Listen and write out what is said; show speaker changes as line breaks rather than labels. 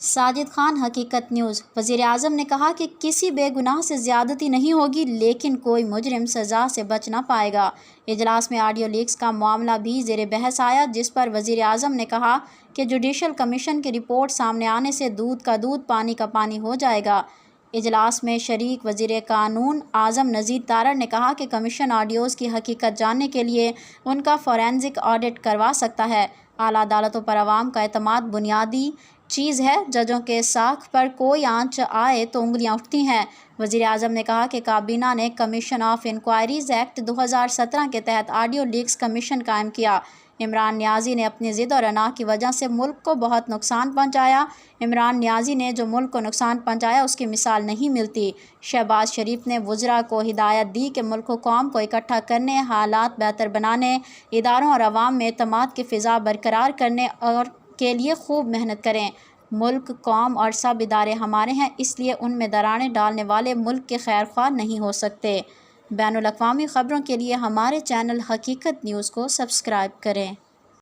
ساجد خان، حقیقت نیوز۔ وزیراعظم نے کہا کہ کسی بے گناہ سے زیادتی نہیں ہوگی، لیکن کوئی مجرم سزا سے بچ نہ پائے گا۔ اجلاس میں آڈیو لیکس کا معاملہ بھی زیر بحث آیا، جس پر وزیراعظم نے کہا کہ جوڈیشل کمیشن کی رپورٹ سامنے آنے سے دودھ کا دودھ، پانی کا پانی ہو جائے گا۔ اجلاس میں شریک وزیر قانون اعظم نذیر تارڑ نے کہا کہ کمیشن آڈیوز کی حقیقت جاننے کے لیے ان کا فورینزک آڈٹ کروا سکتا ہے۔ اعلیٰ عدالتوں پر عوام کا اعتماد بنیادی چیز ہے۔ ججوں کے ساکھ پر کوئی آنچ آئے تو انگلیاں اٹھتی ہیں۔ وزیراعظم نے کہا کہ کابینہ نے کمیشن آف انکوائریز ایکٹ 2017 کے تحت آڈیو لیکس کمیشن قائم کیا۔ عمران نیازی نے اپنی ضد اور انا کی وجہ سے ملک کو بہت نقصان پہنچایا۔ عمران نیازی نے جو ملک کو نقصان پہنچایا، اس کی مثال نہیں ملتی۔ شہباز شریف نے وزراء کو ہدایت دی کہ ملک و قوم کو اکٹھا کرنے، حالات بہتر بنانے، اداروں اور عوام میں اعتماد کی فضا برقرار کرنے اور کے لیے خوب محنت کریں۔ ملک، قوم اور سب ادارے ہمارے ہیں، اس لیے ان میں دراڑیں ڈالنے والے ملک کے خیر خواہ نہیں ہو سکتے۔ بین الاقوامی خبروں کے لیے ہمارے چینل حقیقت نیوز کو سبسکرائب کریں۔